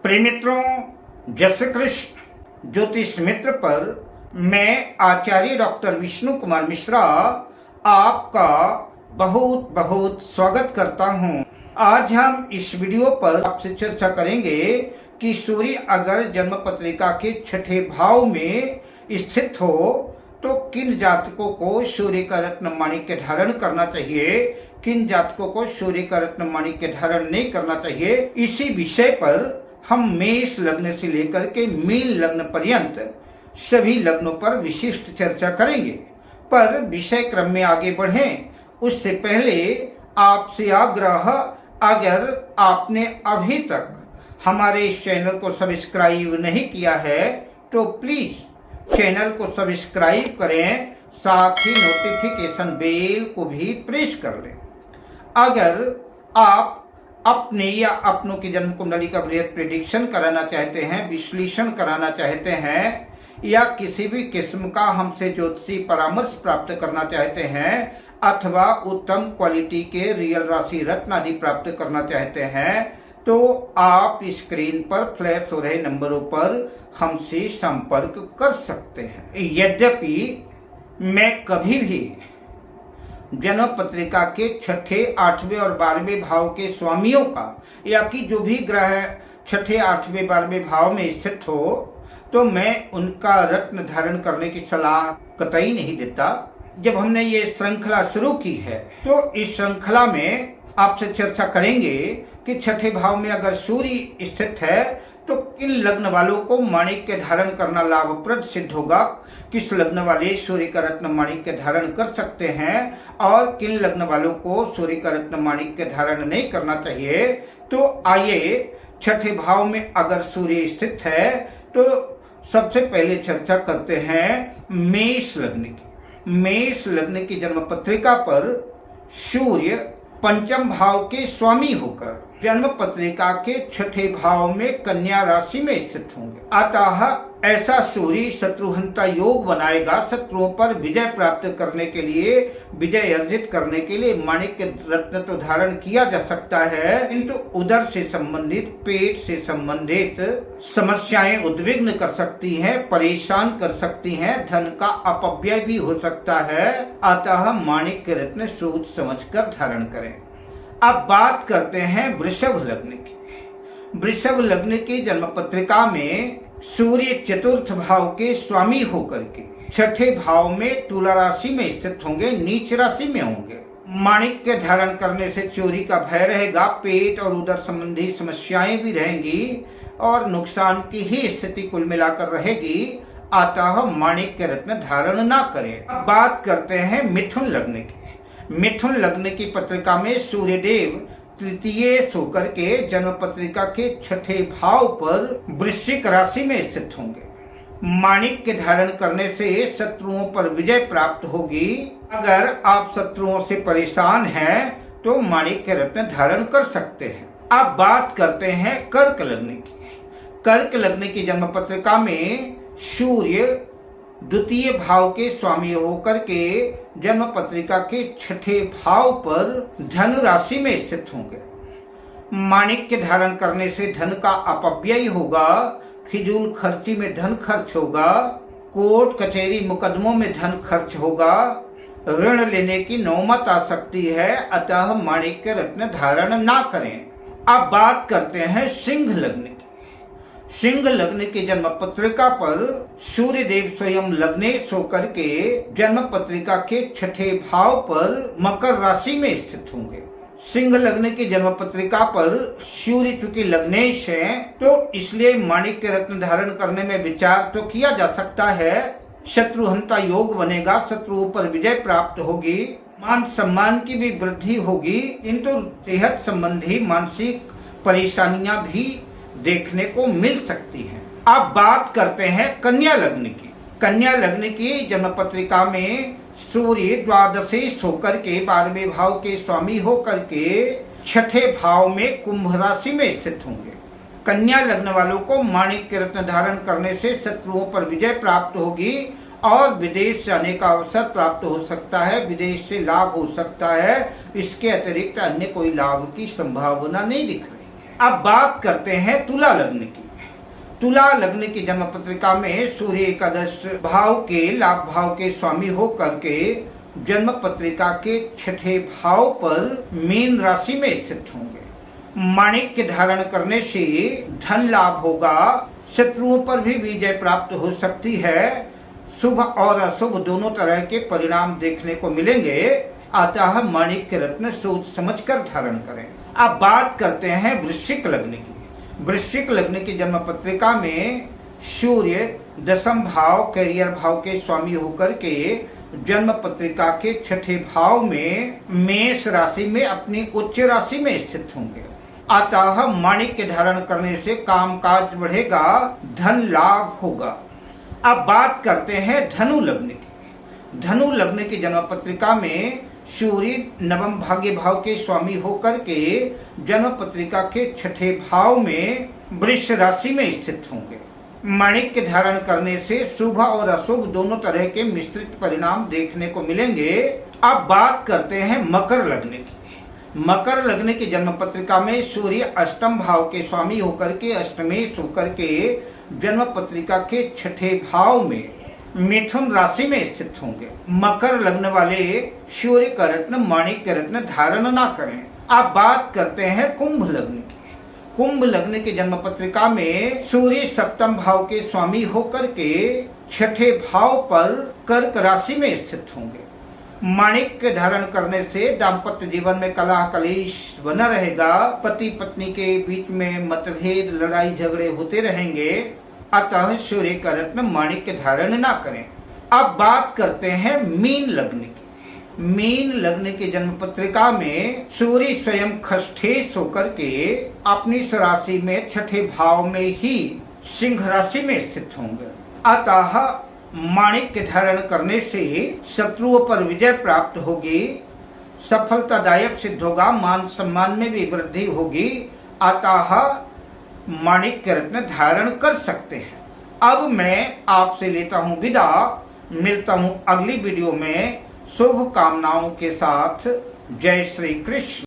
प्रिय मित्रों, जय श्री कृष्ण। ज्योतिष मित्र पर मैं आचार्य डॉक्टर विष्णु कुमार मिश्रा आपका बहुत बहुत स्वागत करता हूं। आज हम इस वीडियो पर आपसे चर्चा करेंगे कि सूर्य अगर जन्म पत्रिका के छठे भाव में स्थित हो तो किन जातकों को सूर्य का रत्न माणिक्य धारण करना चाहिए, किन जातकों को सूर्य का रत्न माणिक्य धारण नहीं करना चाहिए। इसी विषय पर हम मेष लग्न से लेकर के मीन लग्न पर्यंत सभी लग्नों पर विशिष्ट चर्चा करेंगे। पर विषय क्रम में आगे बढ़ें उससे पहले आपसे आग्रह, अगर आपने अभी तक हमारे इस चैनल को सब्सक्राइब नहीं किया है तो प्लीज चैनल को सब्सक्राइब करें, साथ ही नोटिफिकेशन बेल को भी प्रेस कर लें। अगर आप अपने या अपनों की जन्म कुंडली का बृहद प्रेडिक्शन कराना चाहते हैं, विश्लेषण कराना चाहते हैं, या किसी भी किस्म का हमसे ज्योतिषी परामर्श प्राप्त करना चाहते हैं, अथवा उत्तम क्वालिटी के रियल राशि रत्न आदि प्राप्त करना चाहते हैं, तो आप स्क्रीन पर फ्लैश हो रहे नंबरों पर हमसे संपर्क कर सकते हैं। यद्यपि मैं कभी भी जन्म पत्रिका के छठे, आठवें और 12वें भाव के स्वामियों का, या कि जो भी ग्रह छठे, आठवें, 12वें भाव में स्थित हो, तो मैं उनका रत्न धारण करने की सलाह कतई नहीं देता। जब हमने ये श्रृंखला शुरू की है तो इस श्रृंखला में आपसे चर्चा करेंगे कि छठे भाव में अगर सूर्य स्थित है तो किन लग्न वालों को माणिक्य धारण करना लाभप्रद सिद्ध होगा, किस लग्न वाले सूर्य का रत्न माणिक्य धारण कर सकते हैं और किन लग्न वालों को सूर्य का रत्न माणिक्य धारण नहीं करना चाहिए। तो आइए, छठे भाव में अगर सूर्य स्थित है तो सबसे पहले चर्चा करते हैं मेष लग्न की। मेष लग्न की जन्म पत्रिका पर सूर्य पंचम भाव के स्वामी होकर जन्म पत्रिका के छठे भाव में कन्या राशि में स्थित होंगे। अतः ऐसा सूर्य शत्रुहंता योग बनाएगा। शत्रुओं पर विजय प्राप्त करने के लिए, विजय अर्जित करने के लिए माणिक्य रत्न तो धारण किया जा सकता है, किंतु उदर से संबंधित, पेट से संबंधित समस्याएं उद्विग्न कर सकती हैं, परेशान कर सकती हैं, धन का अपव्यय भी हो सकता है। अतः माणिक्य रत्न सोच समझकर धारण करें। अब बात करते हैं वृषभ लग्न की। वृषभ लग्न की जन्म पत्रिका में सूर्य चतुर्थ भाव के स्वामी होकर के छठे भाव में तुला राशि में स्थित होंगे, नीच राशि में होंगे। माणिक्य धारण करने से चोरी का भय रहेगा, पेट और उदर संबंधी समस्याएं भी रहेंगी और नुकसान की ही स्थिति कुल मिलाकर रहेगी। अतः माणिक्य रत्न धारण ना करें। अब बात करते हैं मिथुन लग्न की। मिथुन लग्न की पत्रिका में सूर्यदेव तृतीय होकर के जन्म पत्रिका के छठे भाव पर वृश्चिक राशि में स्थित होंगे। माणिक्य धारण करने से शत्रुओं पर विजय प्राप्त होगी। अगर आप शत्रुओं से परेशान हैं तो माणिक्य रत्न धारण कर सकते हैं। अब बात करते हैं कर्क लग्न की। कर्क लग्न की जन्म पत्रिका में सूर्य द्वितीय भाव के स्वामी होकर के जन्म पत्रिका के छठे भाव पर धन राशि में स्थित होंगे। माणिक्य धारण करने से धन का अपव्यय होगा, फिजूल खर्ची में धन खर्च होगा, कोर्ट कचहरी मुकदमों में धन खर्च होगा, ऋण लेने की नौबत आ सकती है। अतः माणिक्य रत्न धारण ना करें। अब बात करते हैं सिंह लग्न की। सिंह लग्न की जन्म पत्रिका पर सूर्य देव स्वयं लग्नेश होकर के जन्म पत्रिका के छठे भाव पर मकर राशि में स्थित होंगे। सिंह लग्न की जन्म पत्रिका पर सूर्य चूंकि लग्नेश है तो इसलिए माणिक्य रत्न धारण करने में विचार तो किया जा सकता है। शत्रुहंता योग बनेगा, शत्रुओं पर विजय प्राप्त होगी, मान सम्मान की भी वृद्धि होगी, किंतु सेहत संबंधी मानसिक परेशानियां भी देखने को मिल सकती हैं। अब बात करते हैं कन्या लग्न की। कन्या लग्न की जन्म पत्रिका में सूर्य द्वादशेश होकर के 12वें भाव के स्वामी होकर के छठे भाव में कुंभ राशि में स्थित होंगे। कन्या लग्न वालों को माणिक्य रत्न धारण करने से शत्रुओं पर विजय प्राप्त होगी और विदेश जाने का अवसर प्राप्त हो सकता है, विदेश से लाभ हो सकता है। इसके अतिरिक्त अन्य कोई लाभ की संभावना नहीं दिख रही है। अब बात करते हैं तुला लग्न की। तुला लग्न की जन्म पत्रिका में सूर्य एकादश भाव के लाभ भाव के स्वामी होकर के जन्म पत्रिका के छठे भाव पर मीन राशि में स्थित होंगे। माणिक्य धारण करने से धन लाभ होगा, शत्रुओं पर भी विजय प्राप्त हो सकती है, शुभ और अशुभ दोनों तरह के परिणाम देखने को मिलेंगे। अतः माणिक्य रत्न सोच समझकर धारण करें। अब बात करते हैं वृश्चिक लग्न की। वृश्चिक लग्न की जन्म पत्रिका में सूर्य दशम भाव कैरियर भाव के स्वामी होकर के जन्म पत्रिका के छठे भाव में मेष राशि में अपनी उच्च राशि में स्थित होंगे। अतः माणिक्य धारण करने से कामकाज बढ़ेगा, धन लाभ होगा। अब बात करते हैं धनु लग्न की। धनु लग्न की जन्म पत्रिका में सूर्य नवम भाग्य भाव के स्वामी होकर के जन्म पत्रिका के छठे भाव में वृष राशि में स्थित होंगे। माणिक्य धारण करने से शुभ और अशुभ दोनों तरह के मिश्रित परिणाम देखने को मिलेंगे। अब बात करते हैं मकर लग्न की। मकर लग्न की जन्म पत्रिका में सूर्य अष्टम भाव के स्वामी होकर के अष्टमेश होकर के जन्म पत्रिका के छठे भाव में मिथुन राशि में स्थित होंगे। मकर लग्न वाले सूर्य का रत्न माणिक्य रत्न धारण ना करें। अब बात करते हैं कुंभ लग्न की। कुंभ लग्न की जन्म पत्रिका में सूर्य सप्तम भाव के स्वामी होकर के छठे भाव पर कर्क राशि में स्थित होंगे। माणिक्य धारण करने से दाम्पत्य जीवन में कलह कलेश बना रहेगा, पति पत्नी के बीच में मतभेद लड़ाई झगड़े होते रहेंगे। अतः सूर्य का रत्न माणिक्य धारण ना करें। अब बात करते हैं मीन लग्न की। मीन लग्न की जन्म पत्रिका में सूर्य स्वयं खष्ठेश होकर के अपनी राशि में छठे भाव में ही सिंह राशि में स्थित होंगे। अतः माणिक्य धारण करने से शत्रुओं पर विजय प्राप्त होगी, सफलतादायक सिद्ध होगा, मान सम्मान में भी वृद्धि होगी। अतः माणिक्य रत्न धारण कर सकते हैं। अब मैं आपसे लेता हूँ विदा, मिलता हूँ अगली वीडियो में शुभ कामनाओं के साथ। जय श्री कृष्ण।